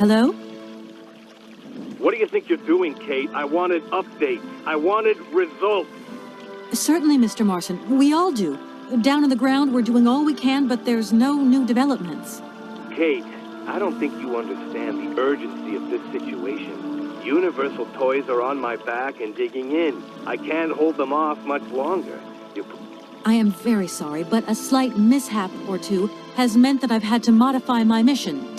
Hello? What do you think you're doing, Kate? I wanted updates. I wanted results. Certainly, Mr. Marson. We all do. Down on the ground, we're doing all we can, but there's no new developments. Kate, I don't think you understand the urgency of this situation. Universal toys are on my back and digging in. I can't hold them off much longer. I am very sorry, but a slight mishap or two has meant that I've had to modify my mission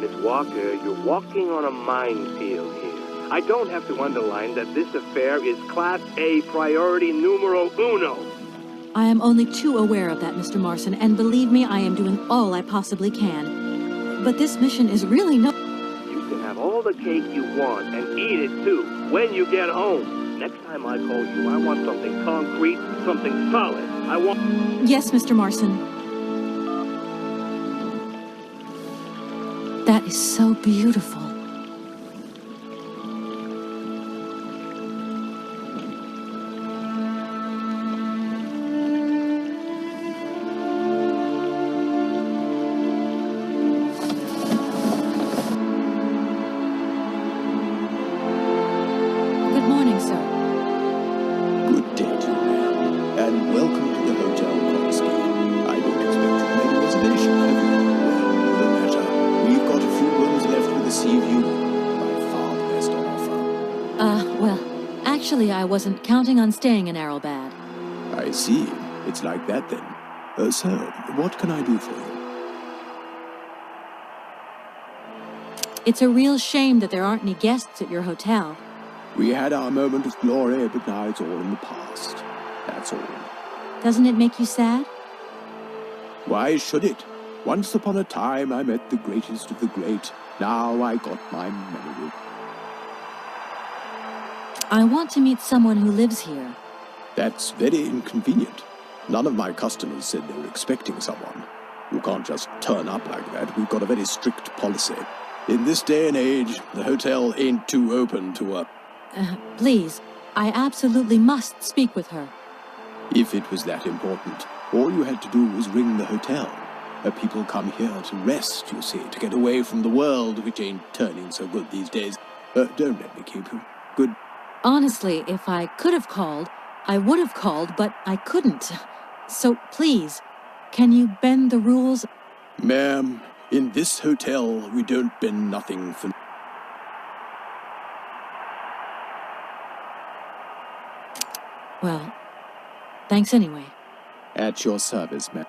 Miss Walker, you're walking on a minefield here. I don't have to underline that this affair is Class A priority numero uno. I am only too aware of that, Mr. Marson, and believe me, I am doing all I possibly can. But this mission is really no... You can have all the cake you want and eat it too when you get home. Next time I call you, I want something concrete, something solid. I want... Yes, Mr. Marson. That is so beautiful. Good morning, sir. Good day to you, ma'am, and welcome to the Hotel romanski. I don't expect you made a reservation, have you? Well, no matter. We've got a few rooms left with a sea view. By far the best on offer. Well, actually, I wasn't counting on staying in Arrowbad. I see. It's like that then. Sir, what can I do for you? It's a real shame that there aren't any guests at your hotel. We had our moment of glory, but now it's all in the past. That's all. Doesn't it make you sad? Why should it? Once upon a time I met the greatest of the great. Now I got my memory. I want to meet someone who lives here. That's very inconvenient. None of my customers said they were expecting someone. You can't just turn up like that. We've got a very strict policy. In this day and age, the hotel ain't too open to a... Please, I absolutely must speak with her. If it was that important, all you had to do was ring the hotel. People come here to rest, you see, to get away from the world, which ain't turning so good these days. Don't let me keep you. Good. Honestly, if I could have called, I would have called, but I couldn't. So please, can you bend the rules? Ma'am, in this hotel, we don't bend nothing for... Well, thanks anyway. At your service, ma'am.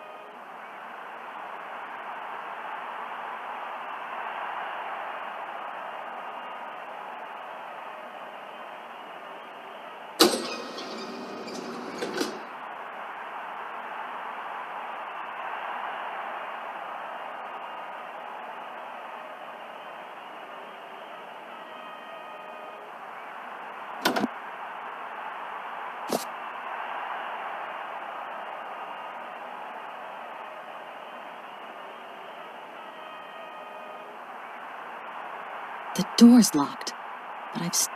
The door's locked, but I've...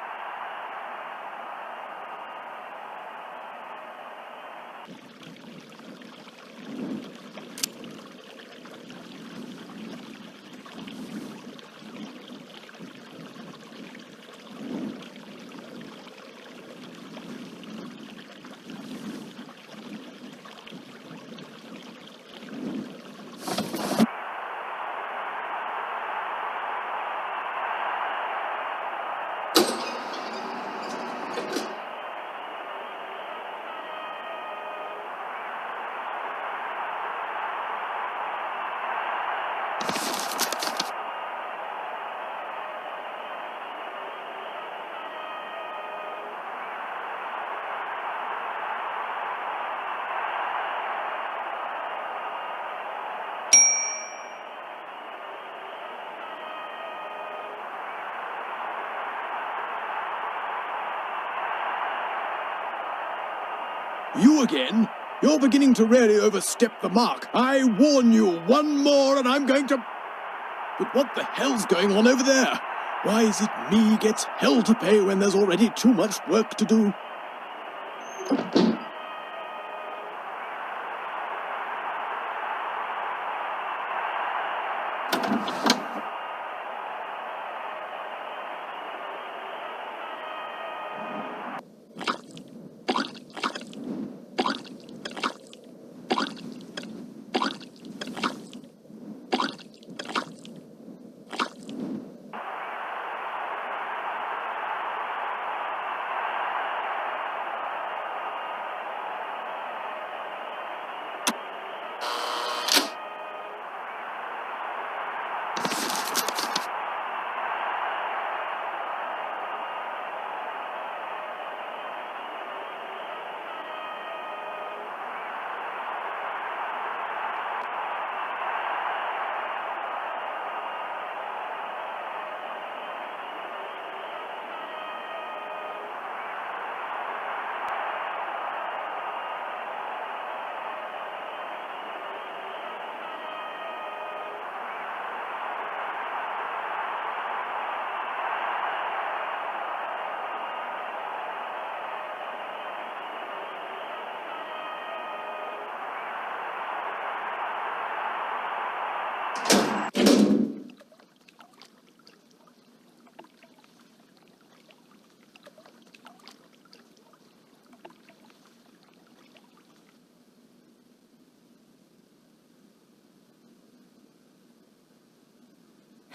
You again? You're beginning to really overstep the mark. I warn you, one more and I'm going to... But what the hell's going on over there? Why is it me gets hell to pay when there's already too much work to do?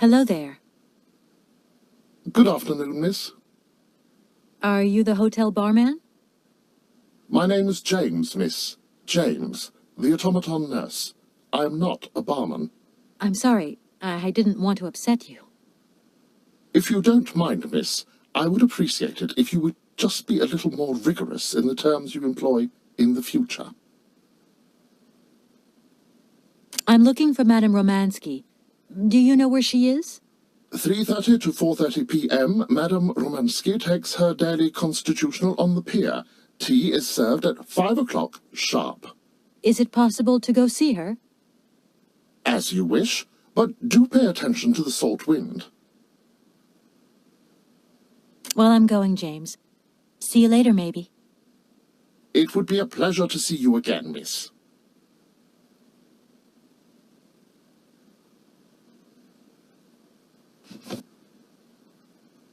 Hello there. Good afternoon, miss. Are you the hotel barman? My name is James, miss. James, the automaton nurse. I am not a barman. I'm sorry. I didn't want to upset you. If you don't mind, miss, I would appreciate it if you would just be a little more rigorous in the terms you employ in the future. I'm looking for Madame Romanski. Do you know where she is? 3:30 to 4:30 p.m., Madame Romanski takes her daily constitutional on the pier. Tea is served at 5 o'clock sharp. Is it possible to go see her? As you wish, but do pay attention to the salt wind. Well, I'm going, James. See you later, maybe. It would be a pleasure to see you again, miss.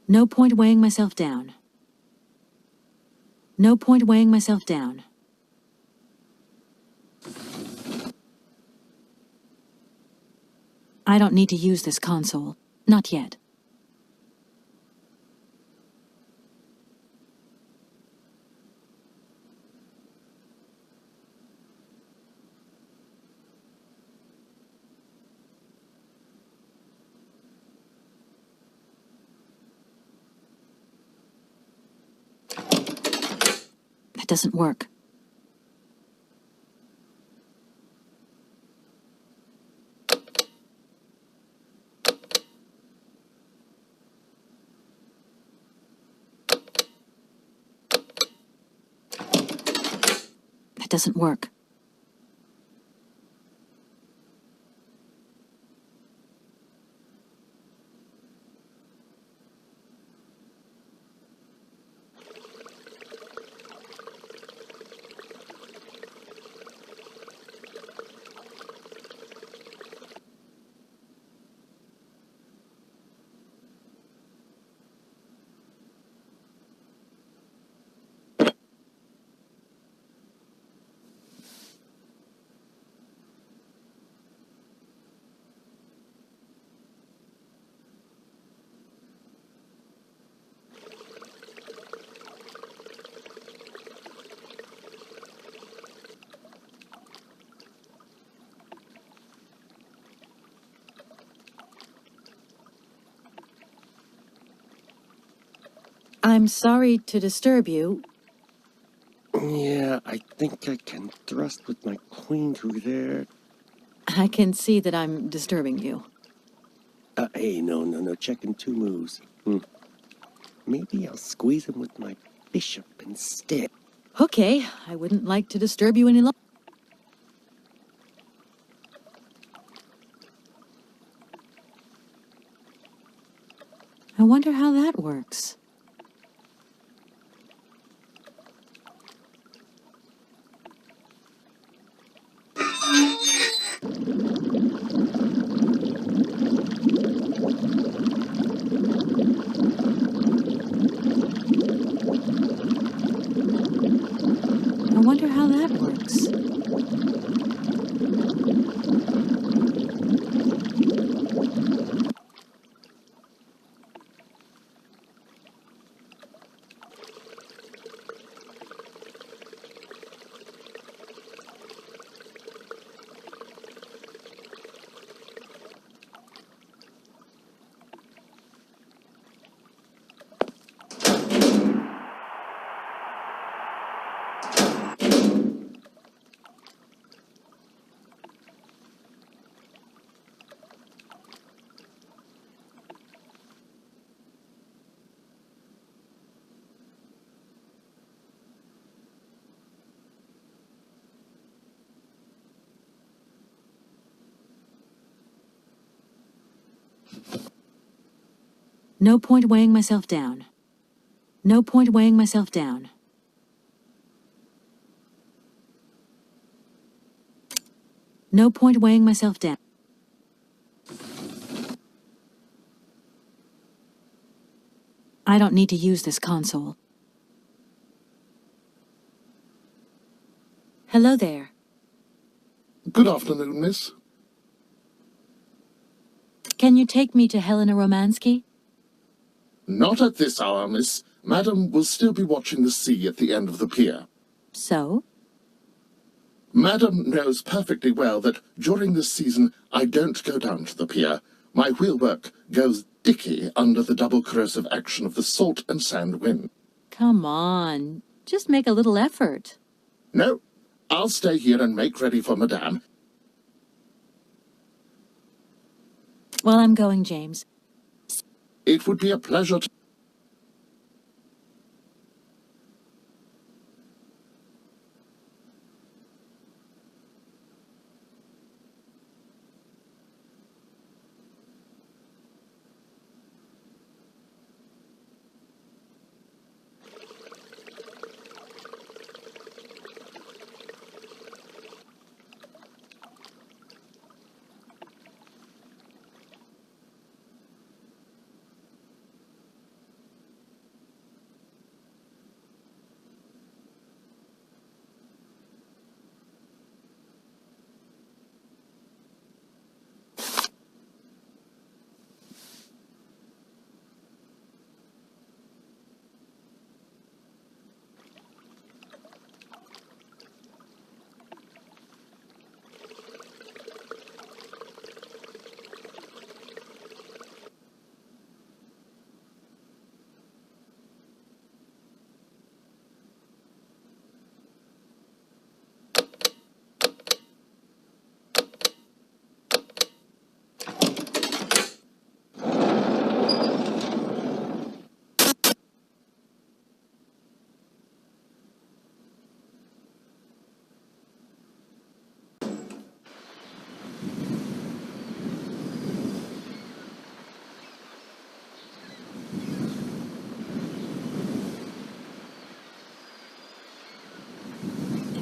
No point weighing myself down. No point weighing myself down. I don't need to use this console. Not yet. That doesn't work. That doesn't work. I'm sorry to disturb you. Yeah, I think I can thrust with my queen through there. I can see that I'm disturbing you. Hey, no, checking two moves. Maybe I'll squeeze him with my bishop instead. Okay, I wouldn't like to disturb you any longer. I wonder how that works. I wonder how that works. No point weighing myself down. No point weighing myself down. No point weighing myself down. I don't need to use this console. Hello there. Good afternoon, miss. Can you take me to Helena Romanski? Not at this hour, miss. Madam will still be watching the sea at the end of the pier. So? Madam knows perfectly well that during this season I don't go down to the pier. My wheelwork goes dicky under the double corrosive action of the salt and sand wind. Come on. Just make a little effort. No, I'll stay here and make ready for Madame. Well, I'm going, James. It would be a pleasure to...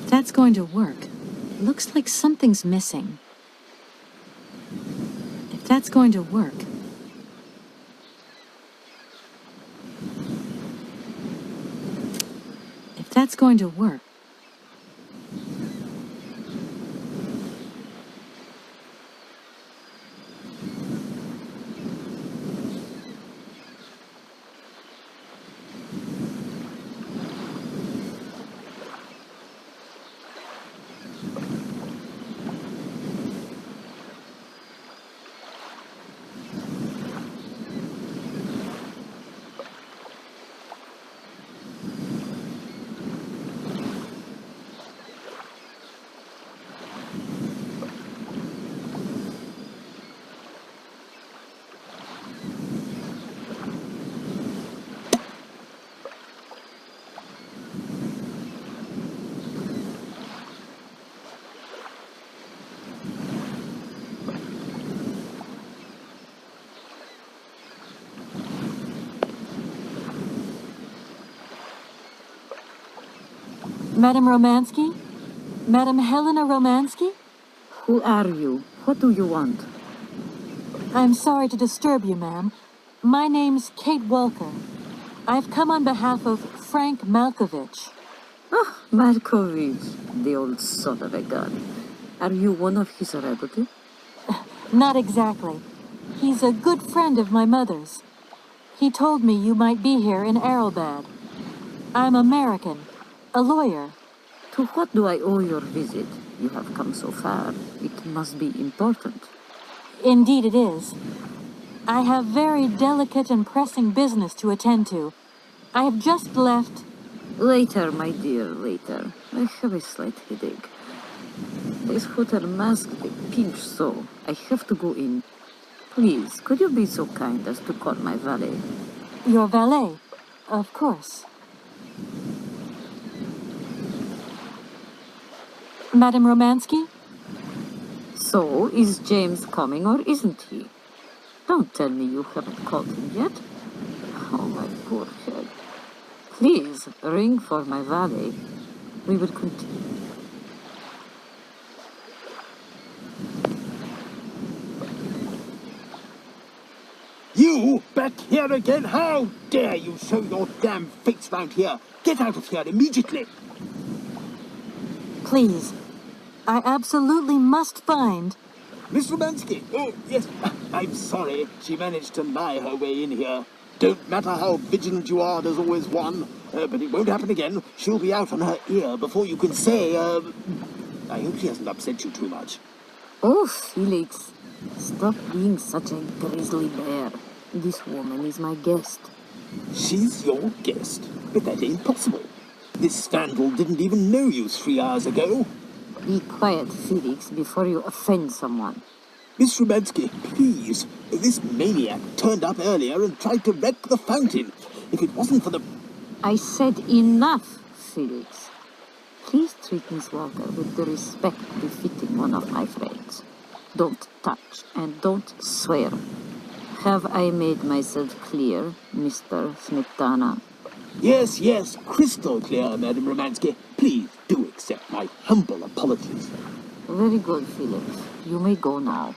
If that's going to work, looks like something's missing. If that's going to work... If that's going to work... Madame Romanski? Madame Helena Romanski? Who are you? What do you want? I'm sorry to disturb you, ma'am. My name's Kate Walker. I've come on behalf of Frank Malkovich. Ah, Markovich, the old son of a gun. Are you one of his relatives? Not exactly. He's a good friend of my mother's. He told me you might be here in Arrowbad. I'm American, a lawyer. To what do I owe your visit? You have come so far. It must be important. Indeed it is. I have very delicate and pressing business to attend to. I have just left... Later, my dear, later. I have a slight headache. This hotel mask, they pinch so. I have to go in. Please, could you be so kind as to call my valet? Your valet? Of course. Madame Romanski? So, is James coming or isn't he? Don't tell me you haven't called him yet. Oh, my poor head. Please, ring for my valet. We will continue. You back here again? How dare you show your damn face round here? Get out of here immediately! Please. I absolutely must find... Miss Romanski! Oh, yes, I'm sorry. She managed to lie her way in here. Don't matter how vigilant you are, there's always one. But it won't happen again. She'll be out on her ear before you can say, I hope she hasn't upset you too much. Oh, Felix, stop being such a grizzly bear. This woman is my guest. She's your guest, but that ain't possible. This vandal didn't even know you 3 hours ago. Be quiet, Felix, before you offend someone. Miss Romanski, please. This maniac turned up earlier and tried to wreck the fountain. If it wasn't for the... I said enough, Felix. Please treat Miss Walker with the respect befitting one of my friends. Don't touch and don't swear. Have I made myself clear, Mr. Smetana? Yes, yes, crystal clear, Madam Romanski. Please do accept my humble apologies. Very good, Felix. You may go now.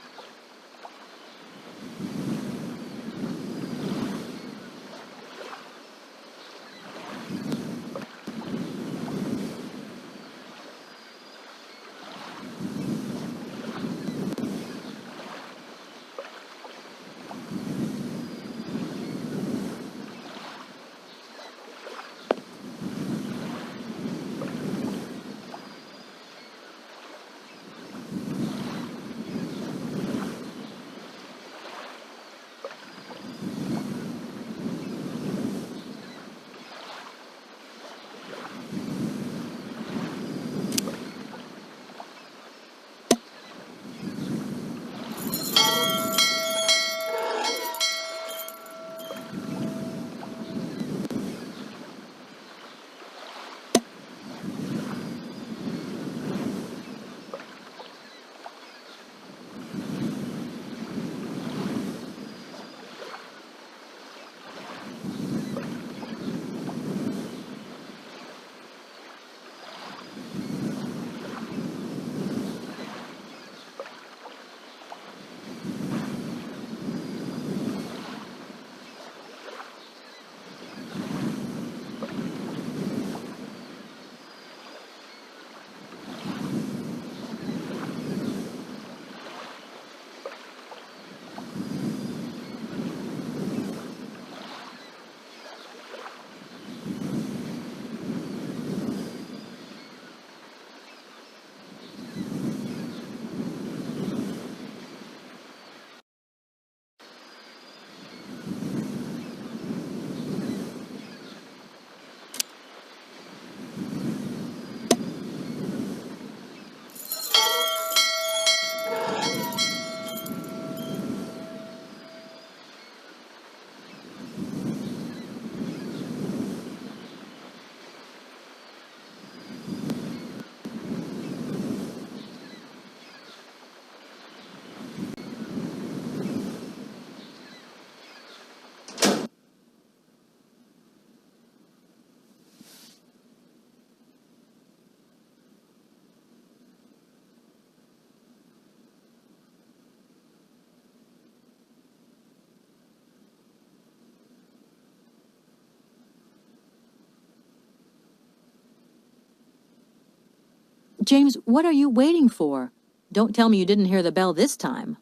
James, what are you waiting for? Don't tell me you didn't hear the bell this time.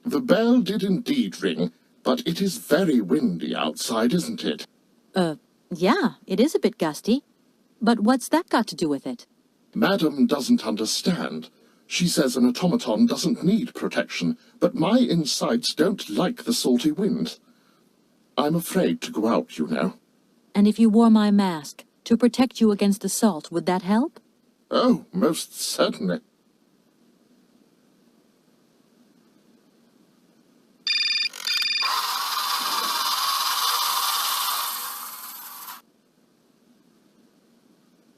The bell did indeed ring, but it is very windy outside, isn't it? Yeah, it is a bit gusty. But what's that got to do with it? Madam doesn't understand. She says an automaton doesn't need protection, but my insides don't like the salty wind. I'm afraid to go out, you know. And if you wore my mask to protect you against the salt, would that help? Oh, most certainly.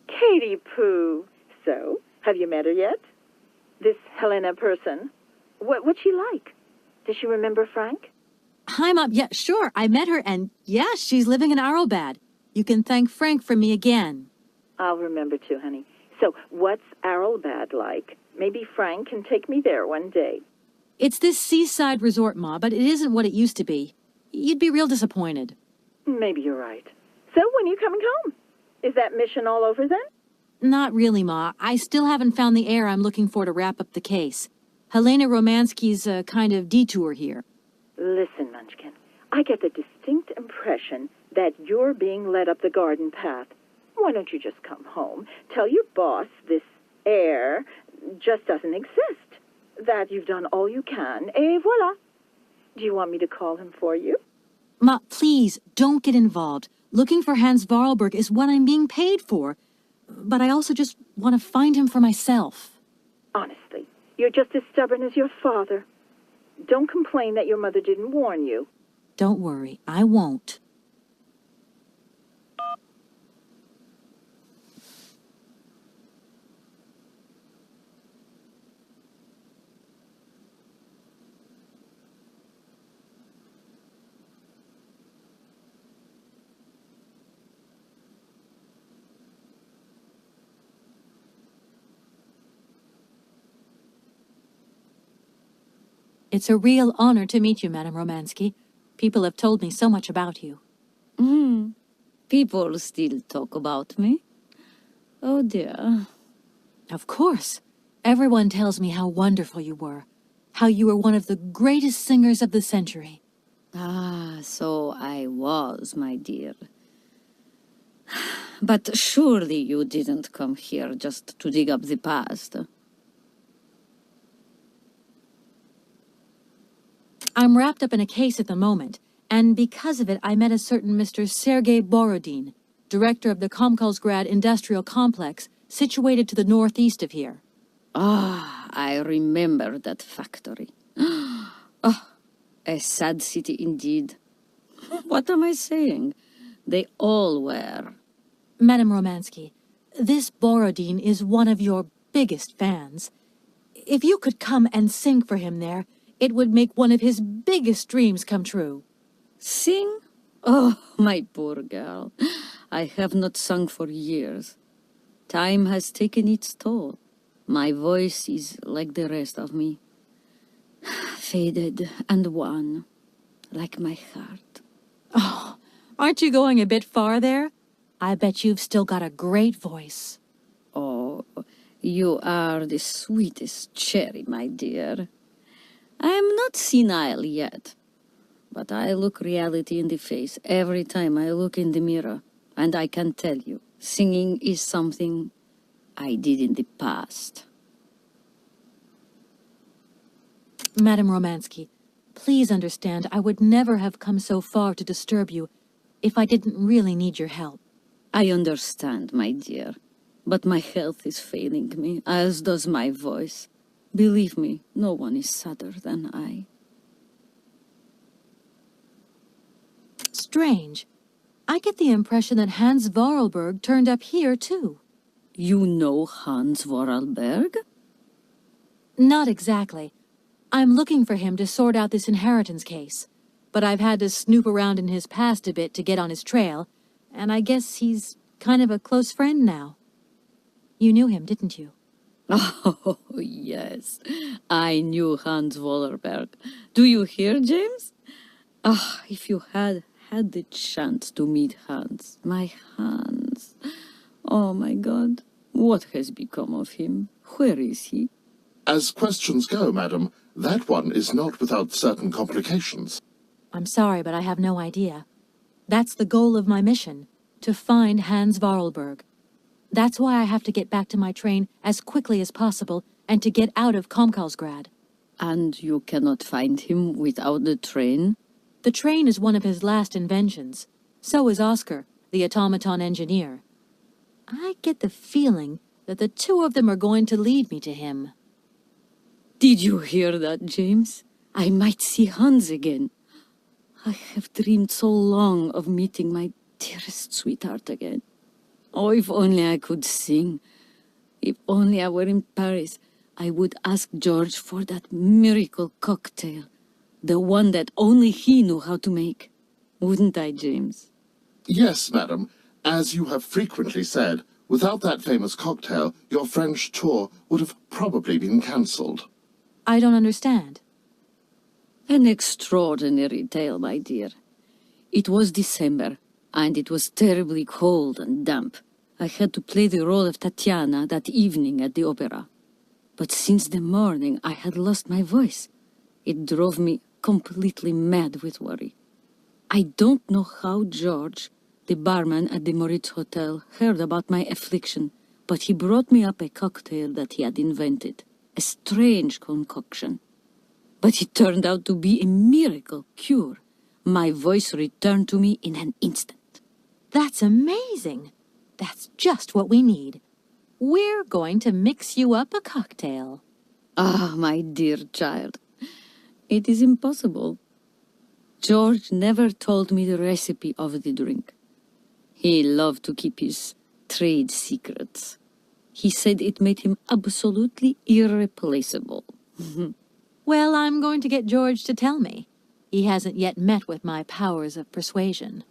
Katie Pooh. So, have you met her yet? This Helena person? What's she like? Does she remember Frank? Hi, Mom. Yeah, sure. I met her, and yeah, she's living in Arrowbad. You can thank Frank for me again. I'll remember too, honey. So, what's Arrowbad like? Maybe Frank can take me there one day. It's this seaside resort, Ma, but it isn't what it used to be. You'd be real disappointed. Maybe you're right. So, when are you coming home? Is that mission all over then? Not really, Ma. I still haven't found the heir I'm looking for to wrap up the case. Helena Romanski's a kind of detour here. Listen, Munchkin, I get the distinct impression that you're being led up the garden path. Why don't you just come home, tell your boss this heir just doesn't exist, that you've done all you can, et voila. Do you want me to call him for you? Ma, please, don't get involved. Looking for Hans Vorarlberg is what I'm being paid for. But I also just want to find him for myself. Honestly, you're just as stubborn as your father. Don't complain that your mother didn't warn you. Don't worry, I won't. It's a real honor to meet you, Madame Romanski. People have told me so much about you. People still talk about me. Oh dear. Of course. Everyone tells me how wonderful you were. How you were one of the greatest singers of the century. Ah, so I was, my dear. But surely you didn't come here just to dig up the past. I'm wrapped up in a case at the moment, and because of it I met a certain Mr. Sergei Borodin, director of the Komkolsgrad Industrial Complex, situated to the northeast of here. Ah, I remember that factory. Oh, a sad city indeed. What am I saying? They all were. Madame Romanski, this Borodin is one of your biggest fans. If you could come and sing for him there, it would make one of his biggest dreams come true. Sing? Oh, my poor girl. I have not sung for years. Time has taken its toll. My voice is like the rest of me. Faded and wan, like my heart. Oh, aren't you going a bit far there? I bet you've still got a great voice. Oh, you are the sweetest cherry, my dear. I am not senile yet, but I look reality in the face every time I look in the mirror, and I can tell you, singing is something I did in the past. Madame Romanski, please understand I would never have come so far to disturb you if I didn't really need your help. I understand, my dear, but my health is failing me, as does my voice. Believe me, no one is sadder than I. Strange. I get the impression that Hans Vorarlberg turned up here, too. You know Hans Vorarlberg? Not exactly. I'm looking for him to sort out this inheritance case. But I've had to snoop around in his past a bit to get on his trail, and I guess he's kind of a close friend now. You knew him, didn't you? Oh, yes. I knew Hans Vorarlberg. Do you hear, James? Ah, if you had the chance to meet Hans. My Hans. Oh, my God. What has become of him? Where is he? As questions go, madam, that one is not without certain complications. I'm sorry, but I have no idea. That's the goal of my mission, to find Hans Vorarlberg. That's why I have to get back to my train as quickly as possible and to get out of Komkolsgrad. And you cannot find him without the train? The train is one of his last inventions. So is Oscar, the automaton engineer. I get the feeling that the two of them are going to lead me to him. Did you hear that, James? I might see Hans again. I have dreamed so long of meeting my dearest sweetheart again. Oh, if only I could sing. If only I were in Paris, I would ask George for that miracle cocktail. The one that only he knew how to make. Wouldn't I, James? Yes, madam. As you have frequently said, without that famous cocktail, your French tour would have probably been cancelled. I don't understand. An extraordinary tale, my dear. It was December, and it was terribly cold and damp. I had to play the role of Tatiana that evening at the opera. But since the morning I had lost my voice, it drove me completely mad with worry. I don't know how George, the barman at the Moritz Hotel, heard about my affliction, but he brought me up a cocktail that he had invented, a strange concoction. But it turned out to be a miracle cure. My voice returned to me in an instant. That's amazing. That's just what we need. We're going to mix you up a cocktail. Ah, my dear child, it is impossible. George never told me the recipe of the drink. He loved to keep his trade secrets. He said it made him absolutely irreplaceable. Well, I'm going to get George to tell me. He hasn't yet met with my powers of persuasion.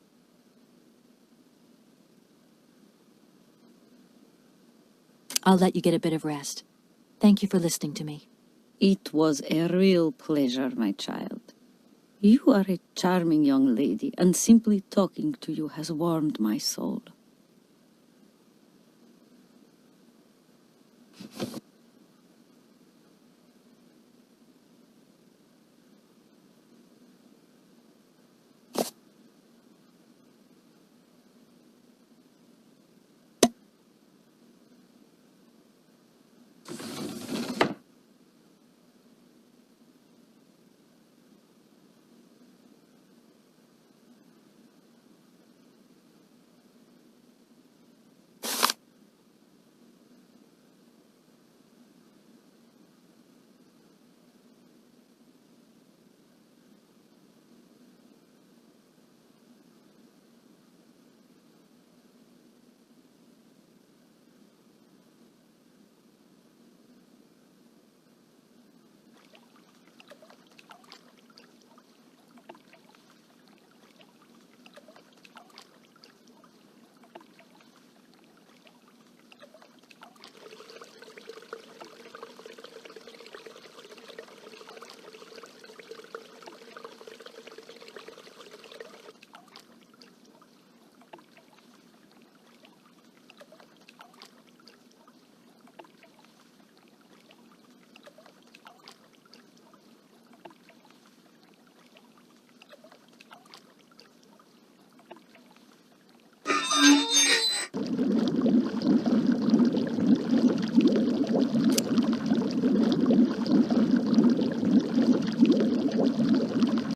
I'll let you get a bit of rest. Thank you for listening to me. It was a real pleasure, my child. You are a charming young lady, and simply talking to you has warmed my soul.